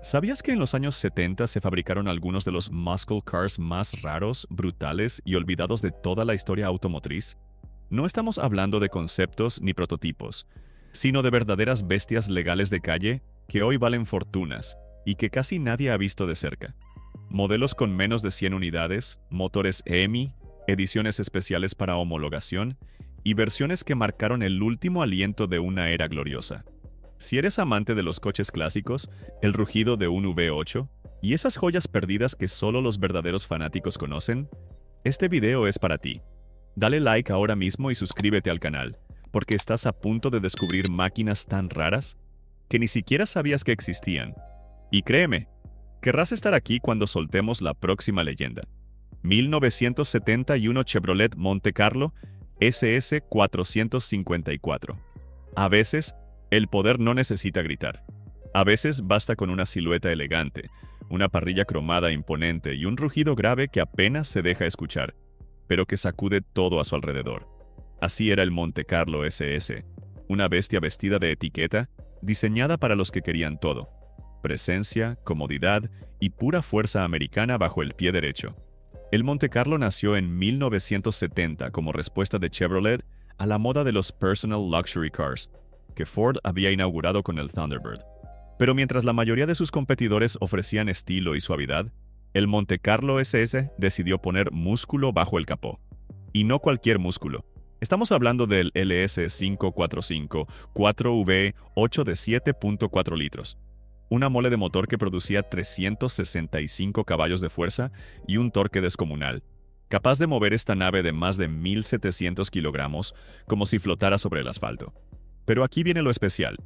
¿Sabías que en los años 70 se fabricaron algunos de los muscle cars más raros, brutales y olvidados de toda la historia automotriz? No estamos hablando de conceptos ni prototipos, sino de verdaderas bestias legales de calle que hoy valen fortunas y que casi nadie ha visto de cerca. Modelos con menos de 100 unidades, motores EMI, ediciones especiales para homologación y versiones que marcaron el último aliento de una era gloriosa. Si eres amante de los coches clásicos, el rugido de un V8 y esas joyas perdidas que solo los verdaderos fanáticos conocen, este video es para ti. Dale like ahora mismo y suscríbete al canal, porque estás a punto de descubrir máquinas tan raras que ni siquiera sabías que existían. Y créeme, querrás estar aquí cuando soltemos la próxima leyenda. 1971 Chevrolet Monte Carlo SS 454. A veces, el poder no necesita gritar. A veces basta con una silueta elegante, una parrilla cromada imponente y un rugido grave que apenas se deja escuchar, pero que sacude todo a su alrededor. Así era el Monte Carlo SS, una bestia vestida de etiqueta, diseñada para los que querían todo: presencia, comodidad y pura fuerza americana bajo el pie derecho. El Monte Carlo nació en 1970 como respuesta de Chevrolet a la moda de los personal luxury cars, que Ford había inaugurado con el Thunderbird. Pero mientras la mayoría de sus competidores ofrecían estilo y suavidad, el Monte Carlo SS decidió poner músculo bajo el capó. Y no cualquier músculo. Estamos hablando del LS545 4V8 de 7.4 litros. Una mole de motor que producía 365 caballos de fuerza y un torque descomunal, capaz de mover esta nave de más de 1.700 kilogramos como si flotara sobre el asfalto. Pero aquí viene lo especial.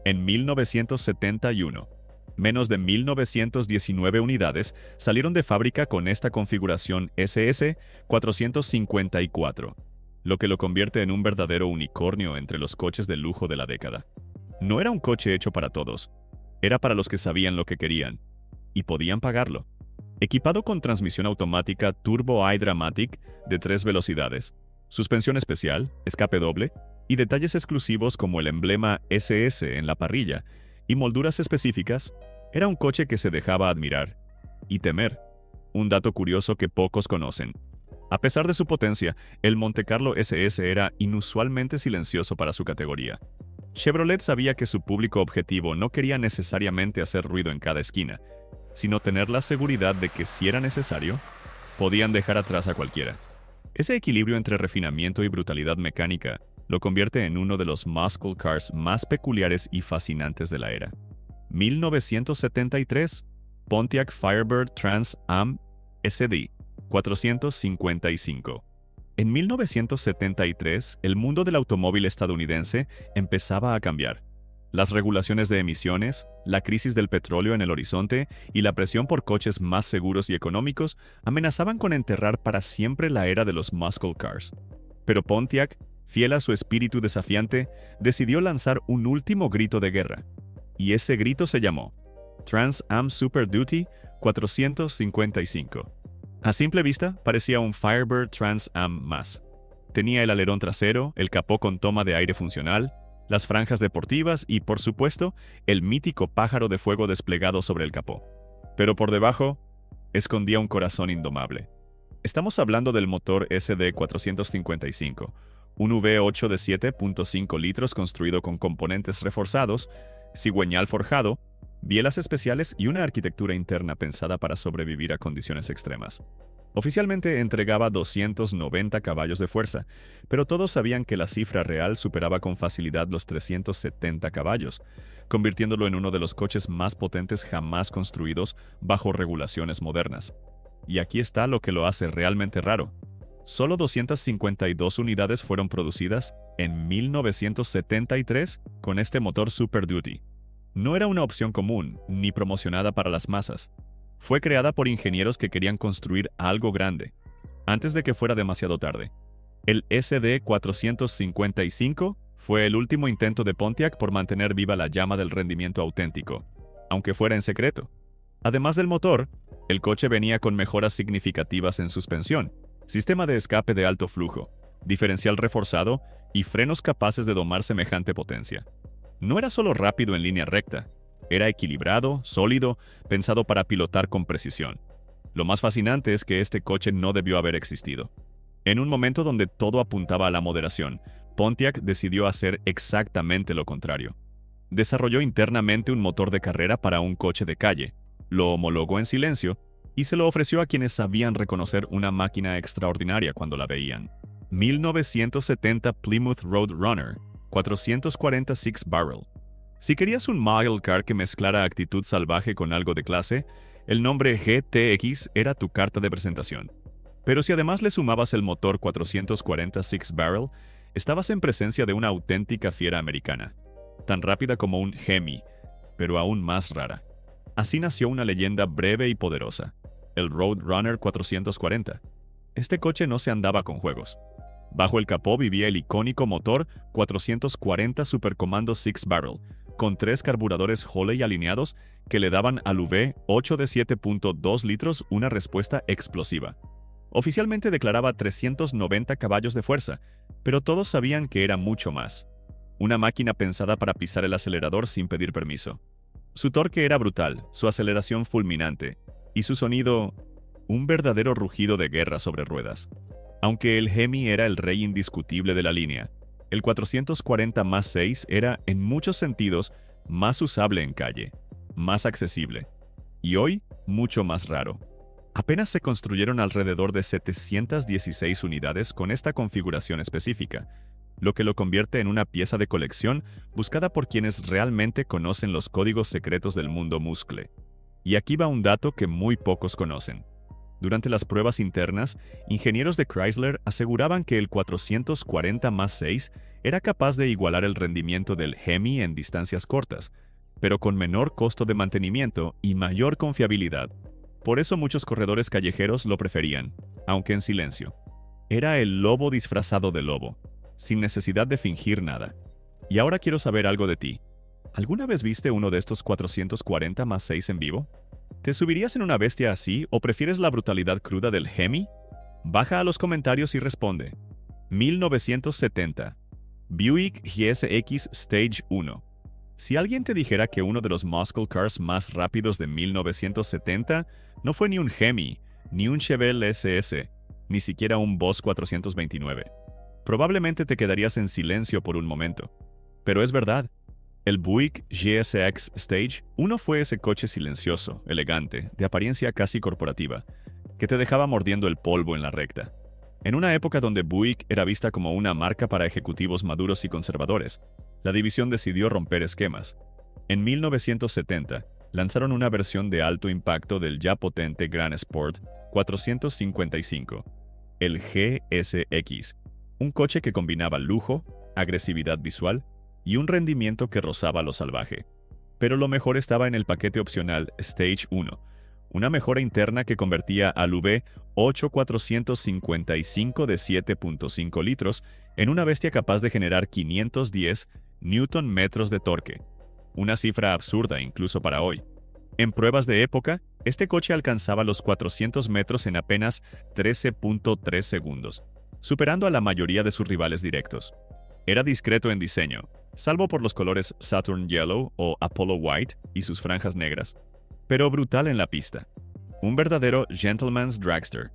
En 1971, menos de 1919 unidades salieron de fábrica con esta configuración SS 454, lo que lo convierte en un verdadero unicornio entre los coches de lujo de la década. No era un coche hecho para todos, era para los que sabían lo que querían y podían pagarlo. Equipado con transmisión automática Turbo iDramatic de 3 velocidades, suspensión especial, escape doble y detalles exclusivos como el emblema SS en la parrilla y molduras específicas, era un coche que se dejaba admirar y temer. Un dato curioso que pocos conocen: a pesar de su potencia, el Monte Carlo SS era inusualmente silencioso para su categoría. Chevrolet sabía que su público objetivo no quería necesariamente hacer ruido en cada esquina, sino tener la seguridad de que si era necesario, podían dejar atrás a cualquiera. Ese equilibrio entre refinamiento y brutalidad mecánica lo convierte en uno de los muscle cars más peculiares y fascinantes de la era. 1973, Pontiac Firebird Trans Am SD 455. En 1973, el mundo del automóvil estadounidense empezaba a cambiar. Las regulaciones de emisiones, la crisis del petróleo en el horizonte y la presión por coches más seguros y económicos amenazaban con enterrar para siempre la era de los muscle cars. Pero Pontiac, fiel a su espíritu desafiante, decidió lanzar un último grito de guerra. Y ese grito se llamó Trans Am Super Duty 455. A simple vista, parecía un Firebird Trans Am más. Tenía el alerón trasero, el capó con toma de aire funcional, las franjas deportivas y, por supuesto, el mítico pájaro de fuego desplegado sobre el capó. Pero por debajo, escondía un corazón indomable. Estamos hablando del motor SD 455, un V8 de 7.5 litros construido con componentes reforzados, cigüeñal forjado, bielas especiales y una arquitectura interna pensada para sobrevivir a condiciones extremas. Oficialmente entregaba 290 caballos de fuerza, pero todos sabían que la cifra real superaba con facilidad los 370 caballos, convirtiéndolo en uno de los coches más potentes jamás construidos bajo regulaciones modernas. Y aquí está lo que lo hace realmente raro. Solo 252 unidades fueron producidas en 1973 con este motor Super Duty. No era una opción común, ni promocionada para las masas. Fue creada por ingenieros que querían construir algo grande, antes de que fuera demasiado tarde. El SD 455 fue el último intento de Pontiac por mantener viva la llama del rendimiento auténtico, aunque fuera en secreto. Además del motor, el coche venía con mejoras significativas en suspensión, sistema de escape de alto flujo, diferencial reforzado y frenos capaces de domar semejante potencia. No era solo rápido en línea recta, Era equilibrado, sólido, pensado para pilotar con precisión. Lo más fascinante es que este coche no debió haber existido. En un momento donde todo apuntaba a la moderación, Pontiac decidió hacer exactamente lo contrario. Desarrolló internamente un motor de carrera para un coche de calle, lo homologó en silencio y se lo ofreció a quienes sabían reconocer una máquina extraordinaria cuando la veían. 1970 Plymouth Roadrunner, 446 Barrel. Si querías un muscle car que mezclara actitud salvaje con algo de clase, el nombre GTX era tu carta de presentación. Pero si además le sumabas el motor 446 Barrel, estabas en presencia de una auténtica fiera americana, tan rápida como un Hemi, pero aún más rara. Así nació una leyenda breve y poderosa, el Roadrunner 440. Este coche no se andaba con juegos. Bajo el capó vivía el icónico motor 440 Supercommando 6 Barrel, con 3 carburadores Holley alineados que le daban al V8 de 7.2 litros una respuesta explosiva. Oficialmente declaraba 390 caballos de fuerza, pero todos sabían que era mucho más. Una máquina pensada para pisar el acelerador sin pedir permiso. Su torque era brutal, su aceleración fulminante, y su sonido, un verdadero rugido de guerra sobre ruedas. Aunque el Hemi era el rey indiscutible de la línea, el 440+6 era, en muchos sentidos, más usable en calle, más accesible, y hoy, mucho más raro. Apenas se construyeron alrededor de 716 unidades con esta configuración específica, lo que lo convierte en una pieza de colección buscada por quienes realmente conocen los códigos secretos del mundo muscle. Y aquí va un dato que muy pocos conocen. Durante las pruebas internas, ingenieros de Chrysler aseguraban que el 440+6 era capaz de igualar el rendimiento del Hemi en distancias cortas, pero con menor costo de mantenimiento y mayor confiabilidad. Por eso muchos corredores callejeros lo preferían, aunque en silencio. Era el lobo disfrazado de lobo, sin necesidad de fingir nada. Y ahora quiero saber algo de ti. ¿Alguna vez viste uno de estos 440+6 en vivo? ¿Te subirías en una bestia así o prefieres la brutalidad cruda del Hemi? Baja a los comentarios y responde. 1970. Buick GSX Stage 1. Si alguien te dijera que uno de los muscle cars más rápidos de 1970 no fue ni un Hemi, ni un Chevelle SS, ni siquiera un Boss 429, probablemente te quedarías en silencio por un momento. Pero es verdad. El Buick GSX Stage 1 fue ese coche silencioso, elegante, de apariencia casi corporativa, que te dejaba mordiendo el polvo en la recta. En una época donde Buick era vista como una marca para ejecutivos maduros y conservadores, la división decidió romper esquemas. En 1970, lanzaron una versión de alto impacto del ya potente Grand Sport 455, el GSX, un coche que combinaba lujo, agresividad visual y un rendimiento que rozaba lo salvaje. Pero lo mejor estaba en el paquete opcional Stage 1, una mejora interna que convertía al V8 455 de 7.5 litros en una bestia capaz de generar 510 Nm de torque, una cifra absurda incluso para hoy. En pruebas de época, este coche alcanzaba los 400 metros en apenas 13.3 segundos, superando a la mayoría de sus rivales directos. Era discreto en diseño, salvo por los colores Saturn Yellow o Apollo White y sus franjas negras, pero brutal en la pista. Un verdadero gentleman's dragster.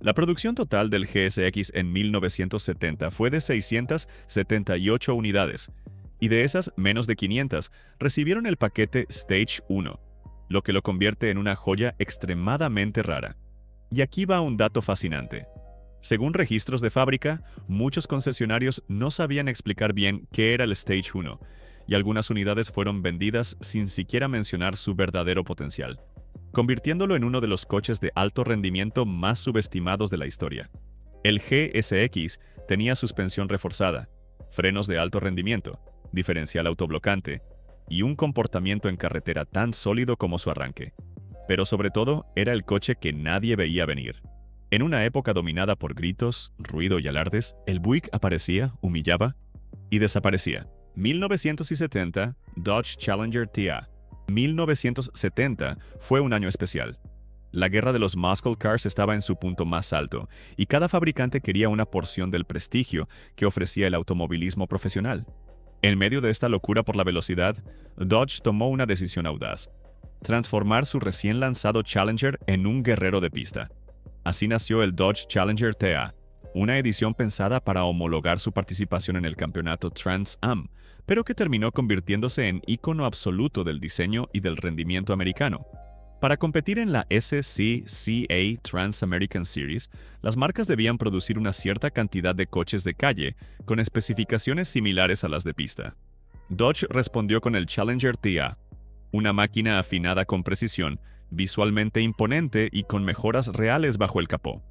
La producción total del GSX en 1970 fue de 678 unidades, y de esas, menos de 500 recibieron el paquete Stage 1, lo que lo convierte en una joya extremadamente rara. Y aquí va un dato fascinante. Según registros de fábrica, muchos concesionarios no sabían explicar bien qué era el Stage 1, y algunas unidades fueron vendidas sin siquiera mencionar su verdadero potencial, convirtiéndolo en uno de los coches de alto rendimiento más subestimados de la historia. El GSX tenía suspensión reforzada, frenos de alto rendimiento, diferencial autoblocante y un comportamiento en carretera tan sólido como su arranque. Pero sobre todo, era el coche que nadie veía venir. En una época dominada por gritos, ruido y alardes, el Buick aparecía, humillaba y desaparecía. 1970, Dodge Challenger TI. 1970 fue un año especial. La guerra de los muscle cars estaba en su punto más alto, y cada fabricante quería una porción del prestigio que ofrecía el automovilismo profesional. En medio de esta locura por la velocidad, Dodge tomó una decisión audaz: transformar su recién lanzado Challenger en un guerrero de pista. Así nació el Dodge Challenger TA, una edición pensada para homologar su participación en el campeonato Trans Am, pero que terminó convirtiéndose en ícono absoluto del diseño y del rendimiento americano. Para competir en la SCCA Trans American Series, las marcas debían producir una cierta cantidad de coches de calle con especificaciones similares a las de pista. Dodge respondió con el Challenger TA, una máquina afinada con precisión, visualmente imponente y con mejoras reales bajo el capó.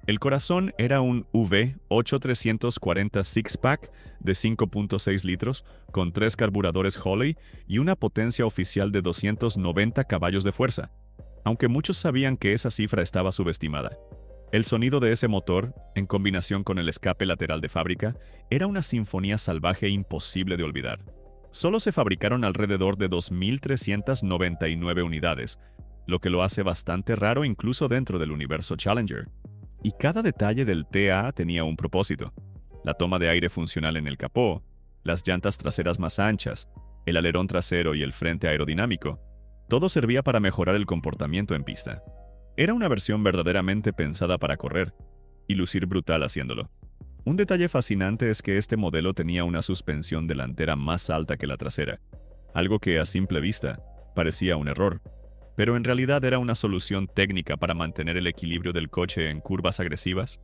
El corazón era un V8340 six-pack de 5.6 litros con 3 carburadores Holley y una potencia oficial de 290 caballos de fuerza, aunque muchos sabían que esa cifra estaba subestimada. El sonido de ese motor, en combinación con el escape lateral de fábrica, era una sinfonía salvaje imposible de olvidar. Solo se fabricaron alrededor de 2.399 unidades, lo que lo hace bastante raro incluso dentro del universo Challenger. Y cada detalle del TA tenía un propósito: la toma de aire funcional en el capó, las llantas traseras más anchas, el alerón trasero y el frente aerodinámico. Todo servía para mejorar el comportamiento en pista. Era una versión verdaderamente pensada para correr y lucir brutal haciéndolo. Un detalle fascinante es que este modelo tenía una suspensión delantera más alta que la trasera, algo que a simple vista parecía un error, pero en realidad era una solución técnica para mantener el equilibrio del coche en curvas agresivas.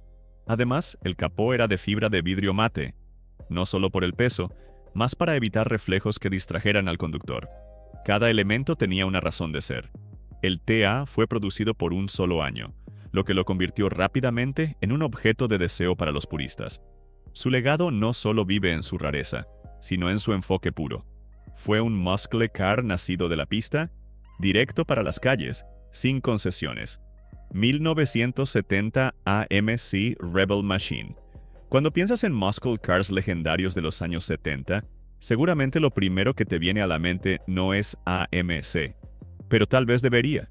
Además, el capó era de fibra de vidrio mate, no solo por el peso, más para evitar reflejos que distrajeran al conductor. Cada elemento tenía una razón de ser. El TA fue producido por un solo año, lo que lo convirtió rápidamente en un objeto de deseo para los puristas. Su legado no solo vive en su rareza, sino en su enfoque puro. Fue un muscle car nacido de la pista, directo para las calles, sin concesiones. 1970 AMC Rebel Machine. Cuando piensas en muscle cars legendarios de los años 70, seguramente lo primero que te viene a la mente no es AMC, pero tal vez debería,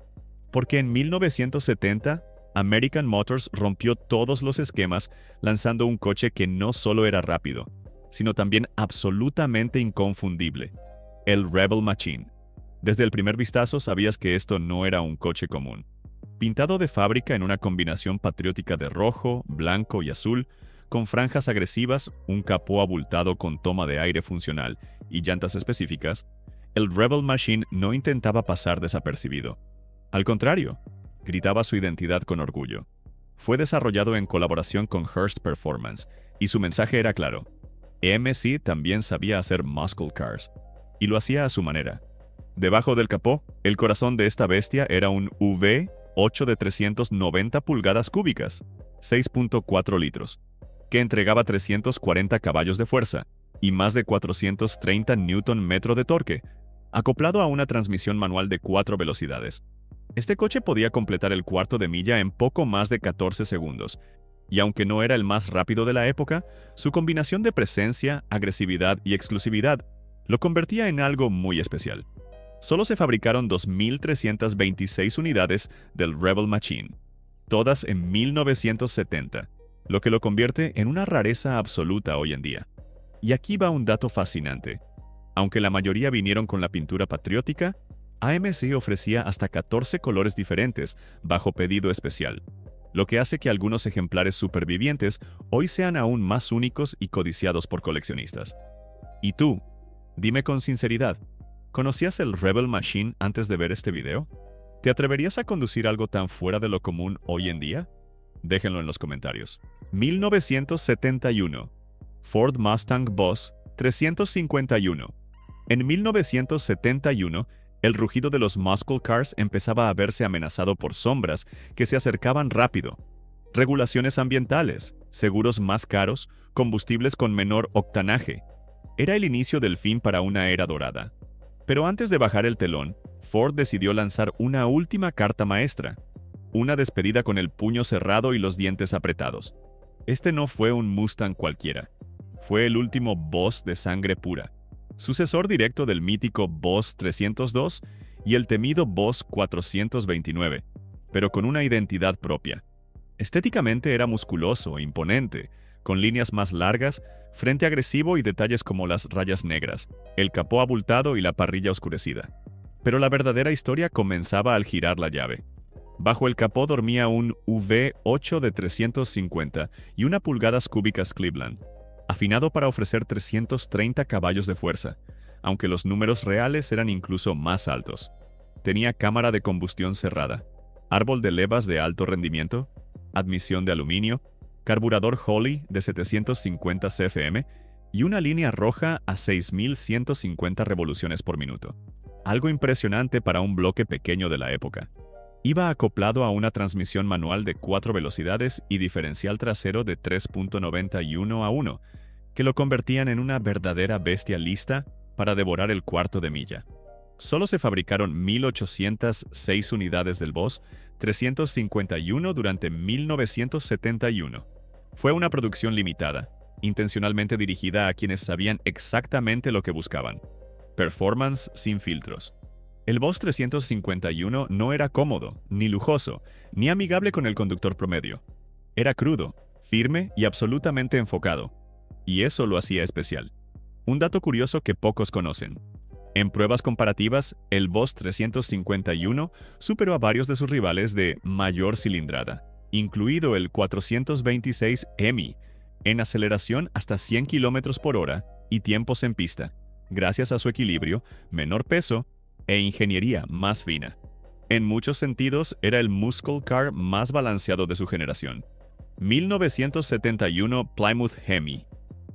porque en 1970 American Motors rompió todos los esquemas lanzando un coche que no solo era rápido, sino también absolutamente inconfundible: el Rebel Machine. Desde el primer vistazo sabías que esto no era un coche común. Pintado de fábrica en una combinación patriótica de rojo, blanco y azul, con franjas agresivas, un capó abultado con toma de aire funcional y llantas específicas, el Rebel Machine no intentaba pasar desapercibido. Al contrario, gritaba su identidad con orgullo. Fue desarrollado en colaboración con Hurst Performance, y su mensaje era claro: AMC también sabía hacer muscle cars, y lo hacía a su manera. Debajo del capó, el corazón de esta bestia era un V8 de 390 pulgadas cúbicas, 6.4 litros, que entregaba 340 caballos de fuerza y más de 430 Nm de torque, acoplado a una transmisión manual de 4 velocidades. Este coche podía completar el cuarto de milla en poco más de 14 segundos, y aunque no era el más rápido de la época, su combinación de presencia, agresividad y exclusividad lo convertía en algo muy especial. Solo se fabricaron 2.326 unidades del Rebel Machine, todas en 1970, lo que lo convierte en una rareza absoluta hoy en día. Y aquí va un dato fascinante. Aunque la mayoría vinieron con la pintura patriótica, AMC ofrecía hasta 14 colores diferentes bajo pedido especial, lo que hace que algunos ejemplares supervivientes hoy sean aún más únicos y codiciados por coleccionistas. ¿Y tú? Dime con sinceridad, ¿conocías el Rebel Machine antes de ver este video? ¿Te atreverías a conducir algo tan fuera de lo común hoy en día? Déjenlo en los comentarios. 1971. Ford Mustang Boss 351. En 1971, el rugido de los muscle cars empezaba a verse amenazado por sombras que se acercaban rápido. Regulaciones ambientales, seguros más caros, combustibles con menor octanaje. Era el inicio del fin para una era dorada. Pero antes de bajar el telón, Ford decidió lanzar una última carta maestra, una despedida con el puño cerrado y los dientes apretados. Este no fue un Mustang cualquiera, fue el último Boss de sangre pura, sucesor directo del mítico Boss 302 y el temido Boss 429, pero con una identidad propia. Estéticamente era musculoso e imponente, con líneas más largas, Frente agresivo y detalles como las rayas negras, el capó abultado y la parrilla oscurecida. Pero la verdadera historia comenzaba al girar la llave. Bajo el capó dormía un V8 de 350 y 1 pulgadas cúbicas Cleveland, afinado para ofrecer 330 caballos de fuerza, aunque los números reales eran incluso más altos. Tenía cámara de combustión cerrada, árbol de levas de alto rendimiento, admisión de aluminio, carburador Holley de 750 CFM y una línea roja a 6.150 revoluciones por minuto. Algo impresionante para un bloque pequeño de la época. Iba acoplado a una transmisión manual de 4 velocidades y diferencial trasero de 3.91 a 1, que lo convertían en una verdadera bestia lista para devorar el cuarto de milla. Solo se fabricaron 1.806 unidades del Boss, 351 durante 1971. Fue una producción limitada, intencionalmente dirigida a quienes sabían exactamente lo que buscaban. Performance sin filtros. El Boss 351 no era cómodo, ni lujoso, ni amigable con el conductor promedio. Era crudo, firme y absolutamente enfocado. Y eso lo hacía especial. Un dato curioso que pocos conocen. En pruebas comparativas, el Boss 351 superó a varios de sus rivales de mayor cilindrada, incluido el 426 Hemi, en aceleración hasta 100 km por hora y tiempos en pista, gracias a su equilibrio, menor peso e ingeniería más fina. En muchos sentidos, era el muscle car más balanceado de su generación. 1971 Plymouth Hemi,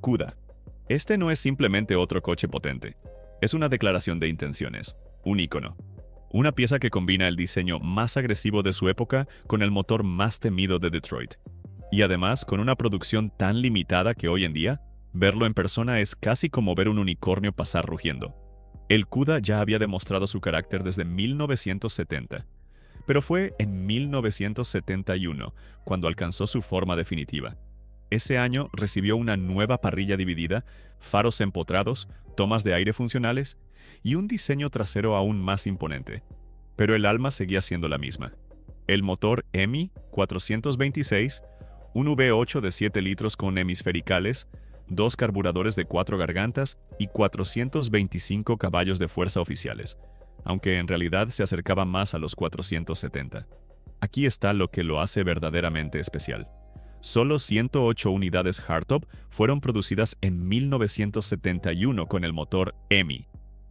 CUDA. Este no es simplemente otro coche potente. Es una declaración de intenciones, un ícono. Una pieza que combina el diseño más agresivo de su época con el motor más temido de Detroit. Y además con una producción tan limitada que hoy en día, verlo en persona es casi como ver un unicornio pasar rugiendo. El CUDA ya había demostrado su carácter desde 1970, pero fue en 1971 cuando alcanzó su forma definitiva. Ese año recibió una nueva parrilla dividida, faros empotrados, tomas de aire funcionales y un diseño trasero aún más imponente. Pero el alma seguía siendo la misma. El motor Hemi 426, un V8 de 7 litros con hemisfericales, 2 carburadores de 4 gargantas y 425 caballos de fuerza oficiales, aunque en realidad se acercaba más a los 470. Aquí está lo que lo hace verdaderamente especial. Solo 108 unidades hardtop fueron producidas en 1971 con el motor Hemi.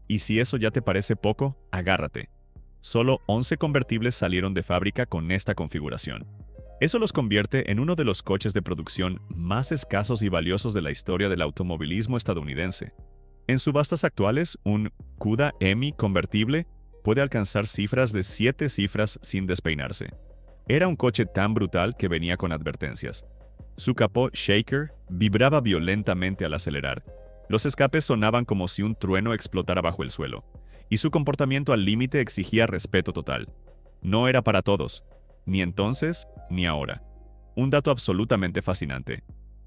Y si eso ya te parece poco, agárrate. Solo 11 convertibles salieron de fábrica con esta configuración. Eso los convierte en uno de los coches de producción más escasos y valiosos de la historia del automovilismo estadounidense. En subastas actuales, un CUDA Hemi convertible puede alcanzar cifras de 7 cifras sin despeinarse. Era un coche tan brutal que venía con advertencias. Su capó shaker vibraba violentamente al acelerar. Los escapes sonaban como si un trueno explotara bajo el suelo. Y su comportamiento al límite exigía respeto total. No era para todos, ni entonces ni ahora. Un dato absolutamente fascinante.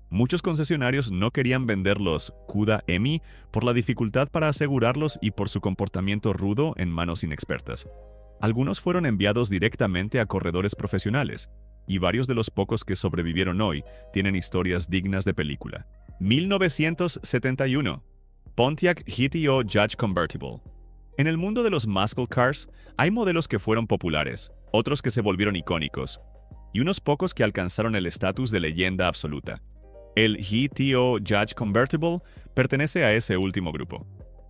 Muchos concesionarios no querían vender los CUDA Hemi por la dificultad para asegurarlos y por su comportamiento rudo en manos inexpertas. Algunos fueron enviados directamente a corredores profesionales, y varios de los pocos que sobrevivieron hoy tienen historias dignas de película. 1971. Pontiac GTO Judge Convertible. En el mundo de los muscle cars, hay modelos que fueron populares, otros que se volvieron icónicos, y unos pocos que alcanzaron el estatus de leyenda absoluta. El GTO Judge Convertible pertenece a ese último grupo,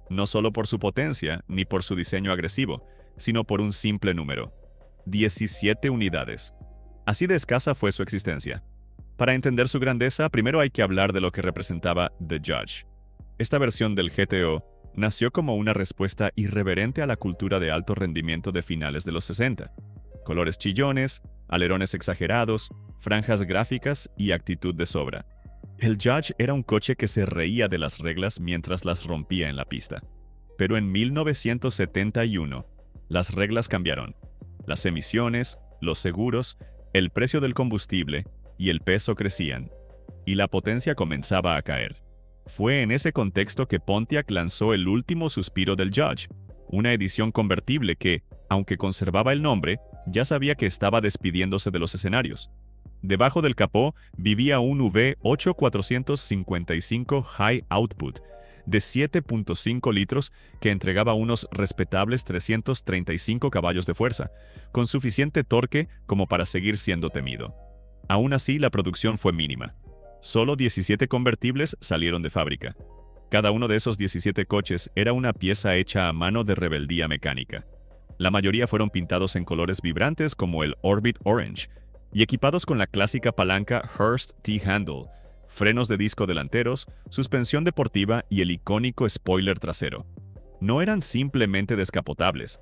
no solo por su potencia ni por su diseño agresivo, sino por un simple número: 17 unidades. Así de escasa fue su existencia. Para entender su grandeza, primero hay que hablar de lo que representaba The Judge. Esta versión del GTO nació como una respuesta irreverente a la cultura de alto rendimiento de finales de los 60. Colores chillones, alerones exagerados, franjas gráficas y actitud de sobra. El Judge era un coche que se reía de las reglas mientras las rompía en la pista. Pero en 1971, las reglas cambiaron. Las emisiones, los seguros, el precio del combustible y el peso crecían, y la potencia comenzaba a caer. Fue en ese contexto que Pontiac lanzó el último suspiro del Judge, una edición convertible que, aunque conservaba el nombre, ya sabía que estaba despidiéndose de los escenarios. Debajo del capó vivía un V8-455 High Output de 7.5 litros que entregaba unos respetables 335 caballos de fuerza, con suficiente torque como para seguir siendo temido. Aún así, la producción fue mínima. Solo 17 convertibles salieron de fábrica. Cada uno de esos 17 coches era una pieza hecha a mano de rebeldía mecánica. La mayoría fueron pintados en colores vibrantes como el Orbit Orange y equipados con la clásica palanca Hurst T-Handle, frenos de disco delanteros, suspensión deportiva y el icónico spoiler trasero. No eran simplemente descapotables.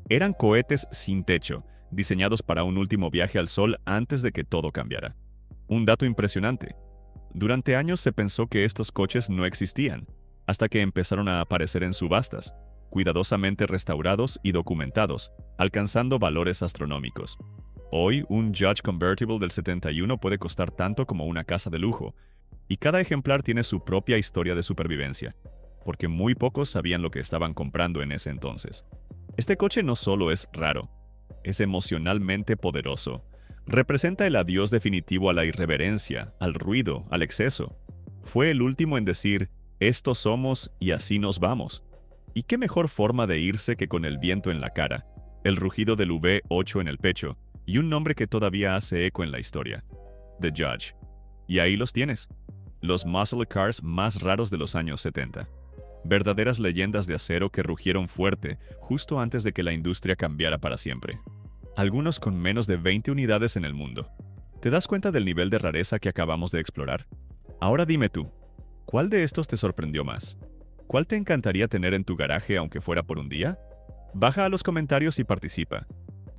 Eran cohetes sin techo, diseñados para un último viaje al sol antes de que todo cambiara. Un dato impresionante. Durante años se pensó que estos coches no existían, hasta que empezaron a aparecer en subastas, cuidadosamente restaurados y documentados, alcanzando valores astronómicos. Hoy, un Judge Convertible del 71 puede costar tanto como una casa de lujo, y cada ejemplar tiene su propia historia de supervivencia, porque muy pocos sabían lo que estaban comprando en ese entonces. Este coche no solo es raro, es emocionalmente poderoso. Representa el adiós definitivo a la irreverencia, al ruido, al exceso. Fue el último en decir, estos somos y así nos vamos. ¿Y qué mejor forma de irse que con el viento en la cara, el rugido del V8 en el pecho y un nombre que todavía hace eco en la historia? The Judge. Y ahí los tienes. Los muscle cars más raros de los años 70. Verdaderas leyendas de acero que rugieron fuerte justo antes de que la industria cambiara para siempre. Algunos con menos de 20 unidades en el mundo. ¿Te das cuenta del nivel de rareza que acabamos de explorar? Ahora dime tú, ¿cuál de estos te sorprendió más? ¿Cuál te encantaría tener en tu garaje aunque fuera por un día? Baja a los comentarios y participa.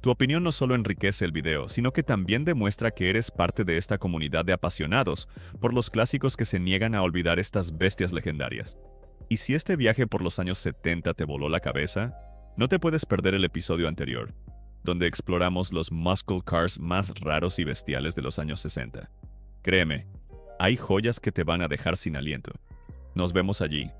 Tu opinión no solo enriquece el video, sino que también demuestra que eres parte de esta comunidad de apasionados por los clásicos que se niegan a olvidar estas bestias legendarias. Y si este viaje por los años 70 te voló la cabeza, no te puedes perder el episodio anterior, donde exploramos los muscle cars más raros y bestiales de los años 60. Créeme, hay joyas que te van a dejar sin aliento. Nos vemos allí.